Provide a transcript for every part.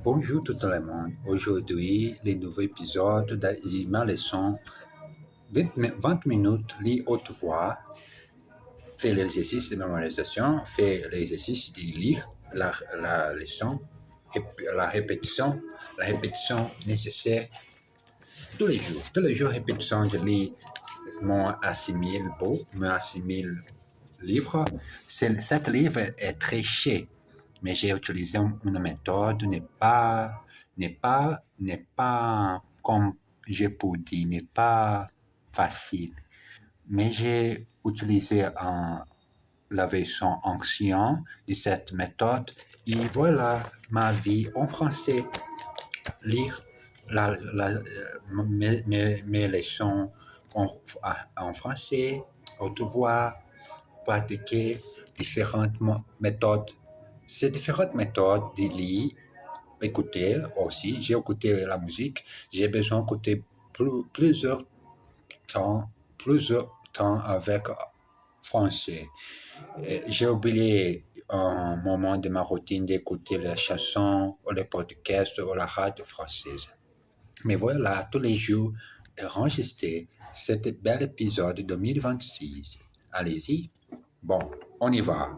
Bonjour tout le monde. Aujourd'hui, le nouveau épisode de ma leçon 20 minutes, lit haute voix, fait l'exercice de mémorisation, fait l'exercice de lire la leçon, et puis la répétition nécessaire tous les jours. Tous les jours, répétition, je lis mon assimile beau, mon assimile livre. Cet livre est très cher, mais j'ai utilisé une méthode n'est pas comme je peux dire, n'est pas facile. Mais j'ai utilisé la version ancienne de cette méthode et voilà ma vie en français. Lire mes leçons en, en français, haute voix, pratiquer différentes méthodes. Ces différentes méthodes de lire, écouter aussi. J'ai écouté la musique. J'ai besoin d'écouter plusieurs temps avec français. J'ai oublié un moment de ma routine d'écouter les chansons ou les podcasts ou la radio française. Mais voilà, tous les jours, enregistrer cet bel épisode 2026. Allez-y. Bon, on y va.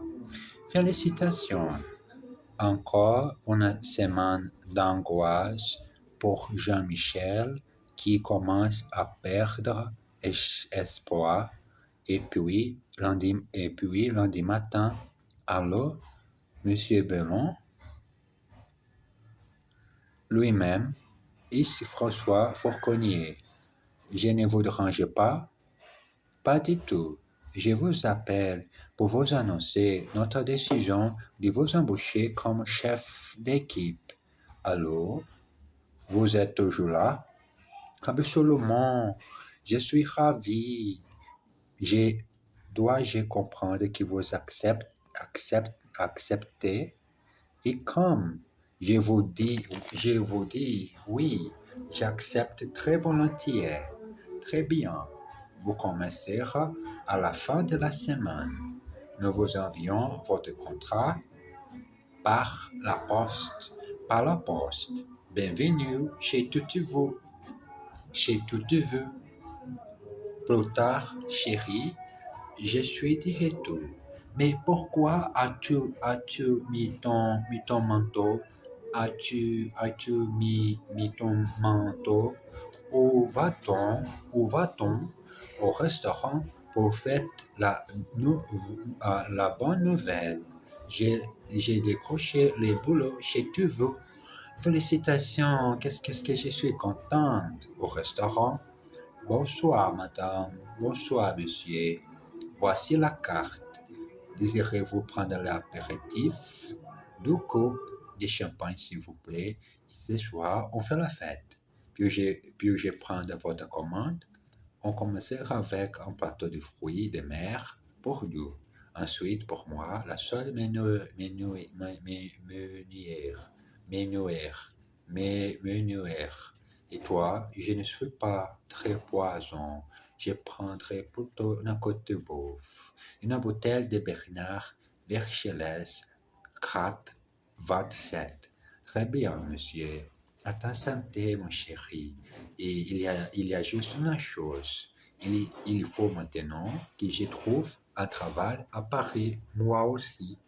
Félicitations. Encore une semaine d'angoisse pour Jean-Michel qui commence à perdre espoir. Et puis lundi matin, allô, Monsieur Bellon, lui-même, ici François Fourconnier. Je ne vous dérange pas? Pas du tout. Je vous appelle pour vous annoncer notre décision de vous embaucher comme chef d'équipe. Allô? Vous êtes toujours là? Absolument. Je suis ravi. Je dois-je comprendre que vous acceptez? Et comme je vous dis, oui, j'accepte très volontiers. Très bien. Vous commencerez à la fin de la semaine. Nous vous envions votre contrat par la poste. Par la poste. Bienvenue chez toutes vous. Chez toutes vous. Plus tard, chérie, je suis de retour. Mais pourquoi as-tu mis ton manteau? As-tu mis ton manteau? Où va-t-on au restaurant pour fêter la bonne nouvelle? J'ai décroché le boulot chez vous. Félicitations, qu'est-ce que je suis contente. Au restaurant? Bonsoir, madame. Bonsoir, monsieur. Voici la carte. Désirez-vous prendre l'apéritif? 2 coupes de champagne, s'il vous plaît. Ce soir, on fait la fête. Puis je prends votre commande. On commencera avec un plateau de fruits de mer pour nous. Ensuite, pour moi, la seule menuire. Et toi, je ne suis pas très poison. Je prendrai plutôt une côte de bœuf, une bouteille de Bernard Verchelès, 27. Très bien, monsieur. À ta santé, mon chéri. Et il y a juste une chose. Il faut maintenant que je trouve un travail à Paris, moi aussi.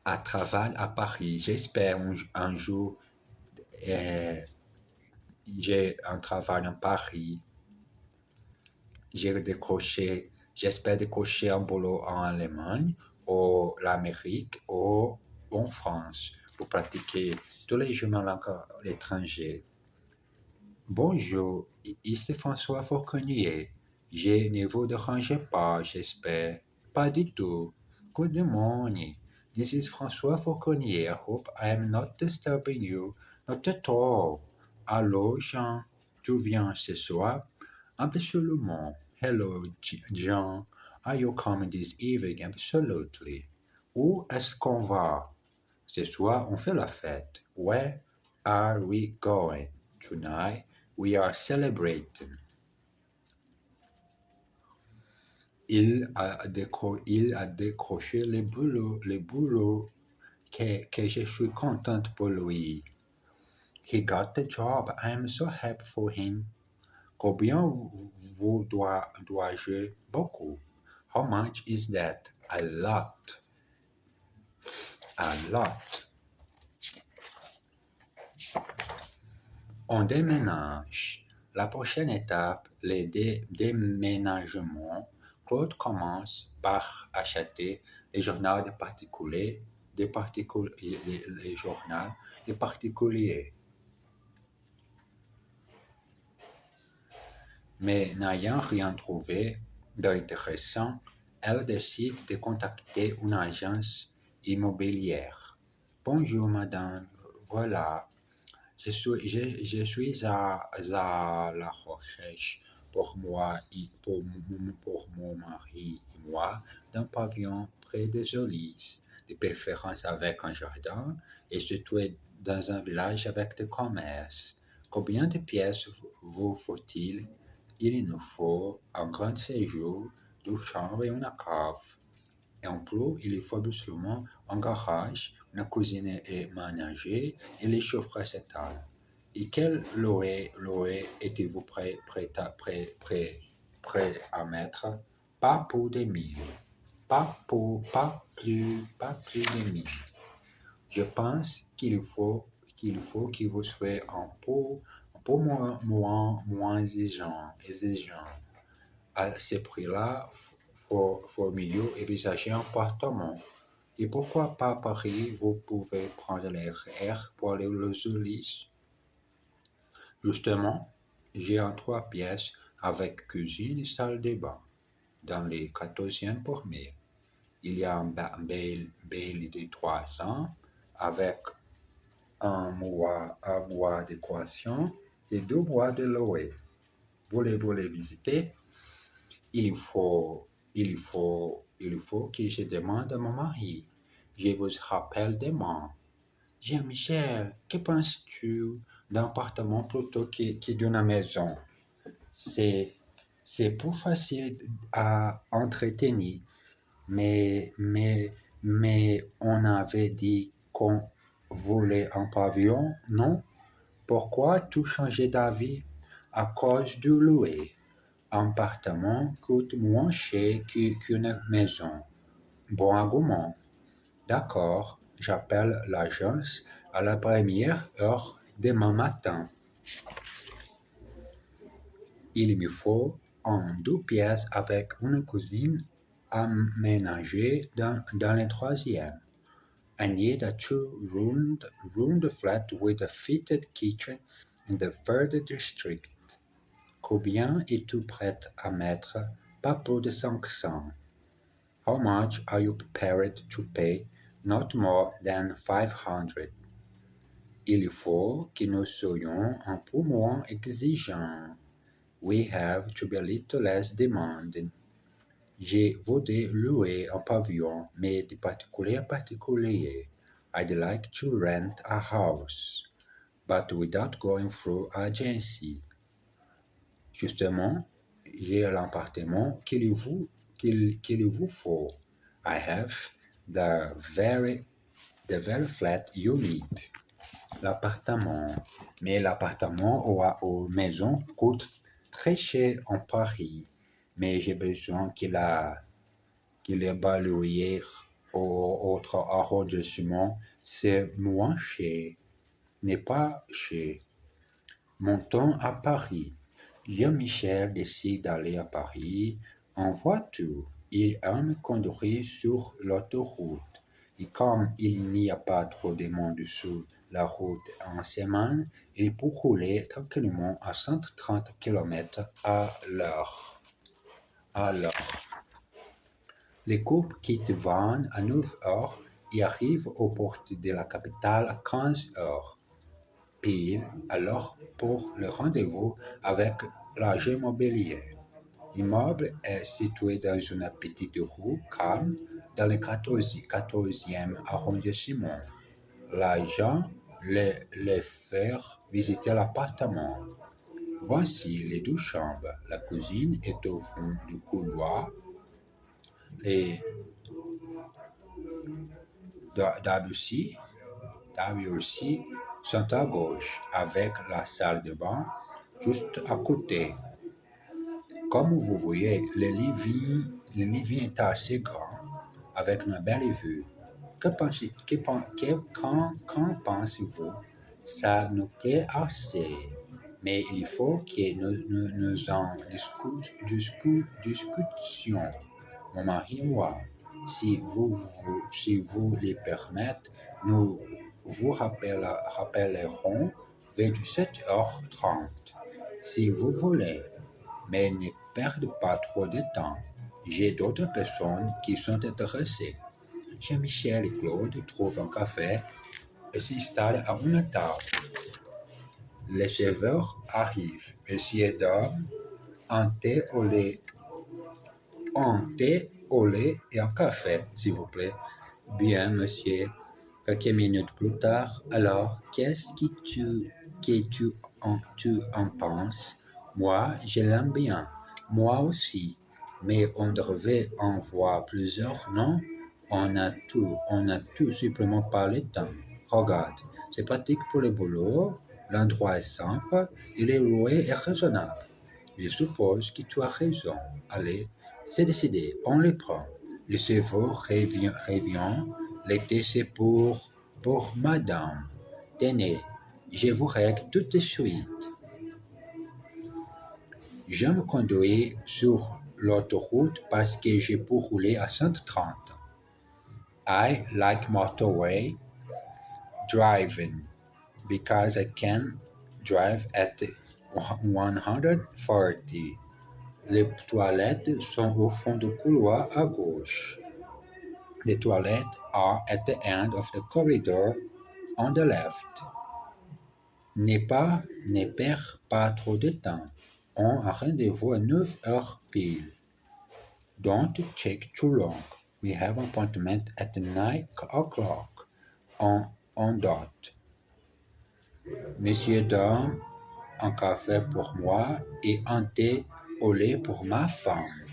Un travail à Paris. J'espère un jour, euh, j'ai un travail à Paris. J'espère décrocher un boulot en Allemagne, ou l'Amérique, ou en France, pour pratiquer tous les jours ma langue à l'étranger. Bonjour, ici François Fauconnier. Je ne vous dérange pas, j'espère. Pas du tout. Good morning. This is François Fauconnier. I hope I am not disturbing you. Not at all. Allô, Jean. Tu viens ce soir? Absolument. Hello, Jean. Are you coming this evening? Absolutely. Où est-ce qu'on va? Ce soir, on fait la fête. Where are we going? Tonight, we are celebrating. Il a décroché le boulot que je suis contente pour lui. He got the job. I am so happy for him. Combien vous dois-je? Beaucoup. How much is that? A lot. A lot. On déménage. La prochaine étape, le déménagement. Claude commence par acheter les journaux des particuliers, les journaux des particuliers. Mais n'ayant rien trouvé d'intéressant, elle décide de contacter une agence immobilière. Bonjour madame, voilà, je suis à la recherche pour moi et pour mon mari et moi d'un pavillon près des Olives, de préférence avec un jardin et situé dans un village avec des commerces. Combien de pièces vous faut-il? Il nous faut un grand séjour, deux chambres et une cave. Et en plus, il faut absolument un garage, une cuisine et ménager et les chaufferes s'étalent. Et quel loyer êtes-vous prêt à mettre? Pas pour des mille. Pas plus de mille. Je pense qu'il faut que vous soyez un peu moins exigeant. À ce prix-là, faut mieux envisager un appartement. Et pourquoi pas Paris? Vous pouvez prendre l'air pour aller aux Ulysses. Justement, j'ai un 3 pièces avec cuisine et salle de bain dans les 14e pour 1000. Il y a un bail de 3 ans avec un mois d'équation et 2 mois de loyer. Voulez-vous les visiter? Il faut que je demande à mon mari. Je vous rappelle demain. Jean-Michel, que penses-tu d'un appartement plutôt que d'une maison? C'est, c'est plus facile à entretenir, mais on avait dit qu'on voulait un pavillon, non? Pourquoi tout changer d'avis? À cause du louer. Un appartement coûte moins cher qu'une maison. Bon argument. D'accord, j'appelle l'agence à la première heure demain matin. Il me faut un 2 pièces avec une cuisine aménagée dans le troisième. I need a two-roomed flat with a fitted kitchen in the third district. Combien es-tu prête à mettre? Pas plus de 500. How much are you prepared to pay? Not more than 500. Il faut que nous soyons un peu moins exigeants. We have to be a little less demanding. Je voudrais louer un pavillon, mais de particulier à particulier. I'd like to rent a house, but without going through agency. Justement, j'ai l'appartement qu'il vous faut. I have the very flat you need. L'appartement. Mais l'appartement ou maison coûte très cher en Paris. Mais j'ai besoin qu'il évalue au autre arrondissement. C'est moins cher. N'est pas cher. Montons à Paris. Jean-Michel décide d'aller à Paris en voiture. Il aime conduire sur l'autoroute. Et comme il n'y a pas trop de monde sur la route en semaine, il peut rouler tranquillement à 130 km à l'heure. Les couples quittent Vannes à 9 heures et arrivent aux portes de la capitale à 15 heures. Pile alors pour le rendez-vous avec l'agent immobilier. L'immeuble est situé dans une petite rue calme dans le 14e arrondissement. L'agent les fait visiter l'appartement. Voici les 2 chambres. La cuisine est au fond du couloir. Les WC sont à gauche, avec la salle de bain juste à côté. Comme vous voyez, le living est assez grand, avec une belle vue. Qu'en pensez-vous? Ça nous plaît assez, mais il faut que nous en discutions, mon mari et moi. Si vous le permettez, nous vous rappellerons vers 17h30, si vous voulez. Mais ne perdez pas trop de temps. J'ai d'autres personnes qui sont intéressées. Jean-Michel et Claude trouvent un café et s'installent à une table. Les serveurs arrivent. Monsieur et dame, un thé au lait et un café, s'il vous plaît. Bien, monsieur. Quelques minutes plus tard, alors, qu'est-ce que tu en penses? Moi, je l'aime bien. Moi aussi. Mais on devrait en voir plusieurs, non? On a tout simplement pas le temps. Regarde, c'est pratique pour le boulot, l'endroit est simple et le louer est raisonnable. Je suppose que tu as raison. Allez, c'est décidé, on le prend. Le cerveau revient. L'été, c'est pour madame. Tenez, je vous règle tout de suite. Je me conduis sur l'autoroute parce que je peux rouler à 130. I like motorway driving because I can drive at 140. Les toilettes sont au fond du couloir à gauche. The toilet are at the end of the corridor on the left. Ne perds pas trop de temps. On a rendez-vous à 9h pile. Don't take too long. We have an appointment at 9 o'clock on dot. Monsieur, dame, un café pour moi et un thé au lait pour ma femme.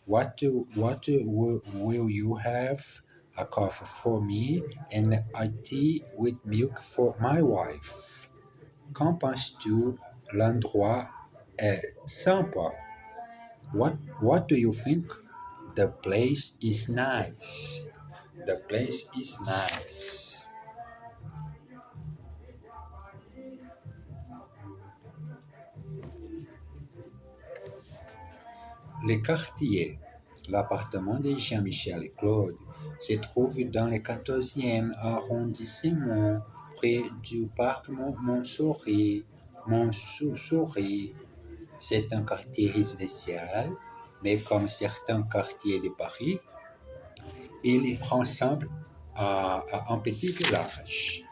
What will you have? A coffee for me and a tea with milk for my wife. Qu'en penses-tu? L'endroit est sympa. What do you think? The place is nice. The place is nice. Les quartiers. L'appartement de Jean-Michel et Claude se trouve dans le 14e arrondissement, près du parc Montsouris. C'est un quartier résidentiel, mais comme certains quartiers de Paris, il ressemble à un petit village.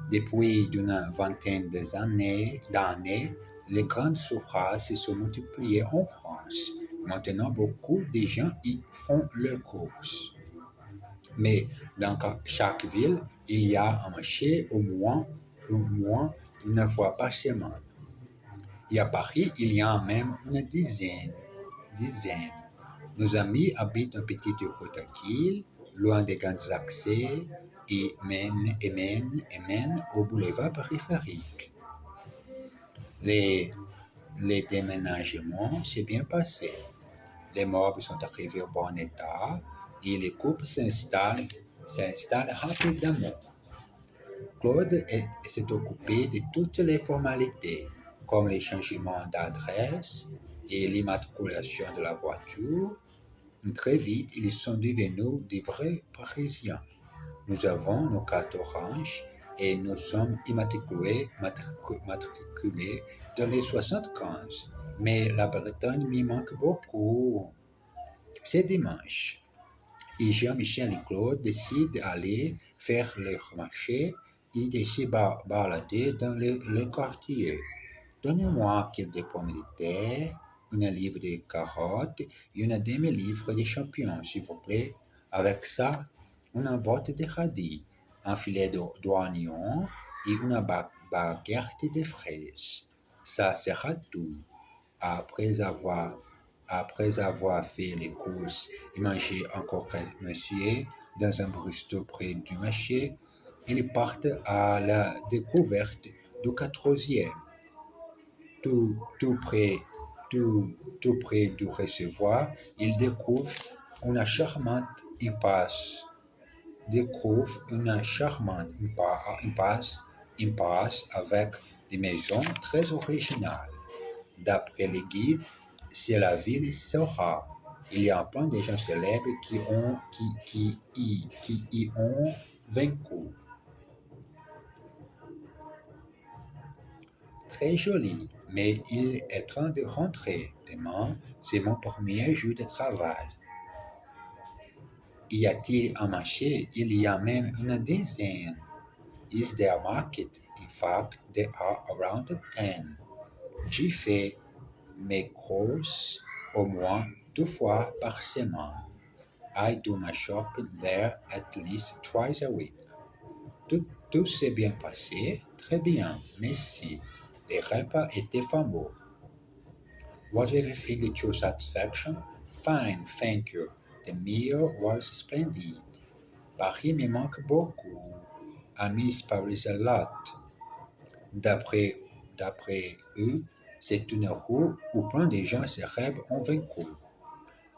Depuis une vingtaine d'années, les grandes surfaces se sont multipliées en France. Maintenant, beaucoup de gens y font leurs courses. Mais dans chaque ville, il y a un marché au moins une fois par semaine. Et à Paris, il y en a même une dizaine. Nos amis habitent une petite rue tranquille, loin des grands accès, et mènent au boulevard périphérique. Les déménagements s'est bien passé. Les meubles sont arrivés au bon état et les couples s'installent rapidement. Claude s'est occupé de toutes les formalités, comme les changements d'adresse et l'immatriculation de la voiture. Très vite, ils sont devenus des vrais Parisiens. Nous avons nos cartes oranges et nous sommes matriculés dans les 75. Mais la Bretagne m'y manque beaucoup. C'est dimanche. Et Jean-Michel et Claude décident d'aller faire leur marché et de se balader dans le quartier. Donnez-moi quelques pommes de terre, une livre de carottes et une demi-livre de champignons, s'il vous plaît. Avec ça, une botte de radis, un filet d'oignon et une baguette de fraises. Ça sera tout. Après avoir, après avoir fait les courses et mangé encore, monsieur, dans un brusque près du marché. Ils partent à la découverte du quatrième. Tout, tout près, tout près du réservoir, ils découvrent une charmante impasse. Découvre une charmante impasse avec des maisons très originales. D'après les guides, c'est la ville Soha. Il y a plein de gens célèbres qui y ont vaincu. Très joli, mais il est temps de rentrer. Demain, c'est mon premier jour de travail. Y a-t-il un marché? Il y a même une dizaine. Is there a market? In fact, there are around 10. J'y fais mes courses au moins 2 fois par semaine. I do my shopping there at least twice a week. Tout s'est bien passé? Très bien, merci. Les repas étaient fameux. Was everything to your satisfaction? Fine, thank you. The meal was splendid. Paris me manque beaucoup. I miss Paris a lot. D'après, d'après eux, c'est une rue où plein de gens célèbres ont vaincu.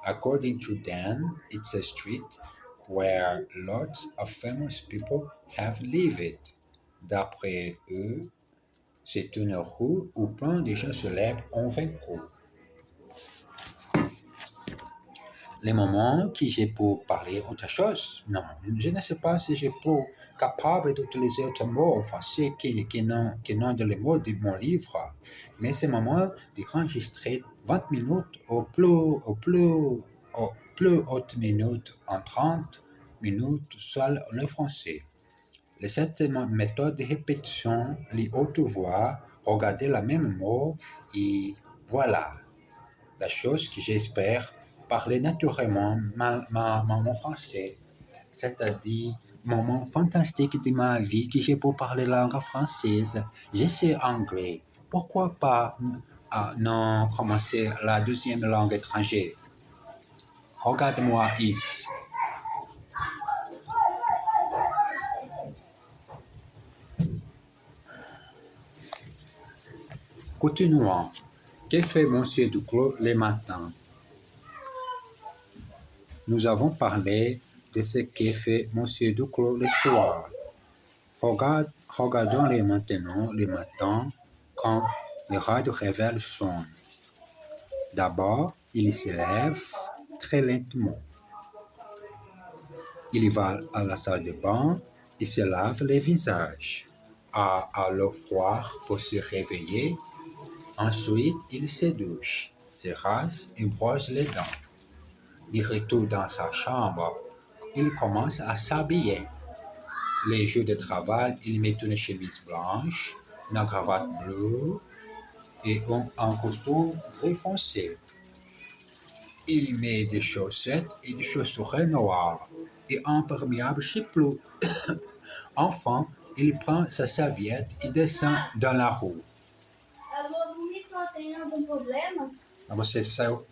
According to them, it's a street where lots of famous people have lived. D'après eux, c'est une rue où plein de gens célèbres ont vaincu. Les moments que j'ai pour parler autre chose, non, je ne sais pas si je peux capable d'utiliser autre mot en français qui n'ont de les mots de mon livre, mais c'est moment d'enregistrer 20 minutes au plus haute minute en 30 minutes seul le français. Cette méthode de répétition, les hautes voix, regarder la même mot et voilà la chose que j'espère parler naturellement mon français, c'est-à-dire moment fantastique de ma vie que j'ai pour parler langue française. Je sais anglais. Pourquoi pas non commencer la deuxième langue étrangère? Regarde-moi ici. Continuons. Que fait Monsieur Duclos le matin? Nous avons parlé de ce que fait Monsieur Duclos le soir. Regardons-les maintenant le matin quand le radio réveil sonne. D'abord, il se lève très lentement. Il va à la salle de bain et se lave le visage. À l'eau froide pour se réveiller. Ensuite, il se douche, se rase et brosse les dents. Il retourne dans sa chambre. Il commence à s'habiller. Les jours de travail, il met une chemise blanche, une cravate bleue et un costume gris foncé. Il met des chaussettes et des chaussures noires et un imperméable bleu. Enfin, il prend sa serviette et descend dans la rue. Alô, Vitor, tem algum problema? Você saiu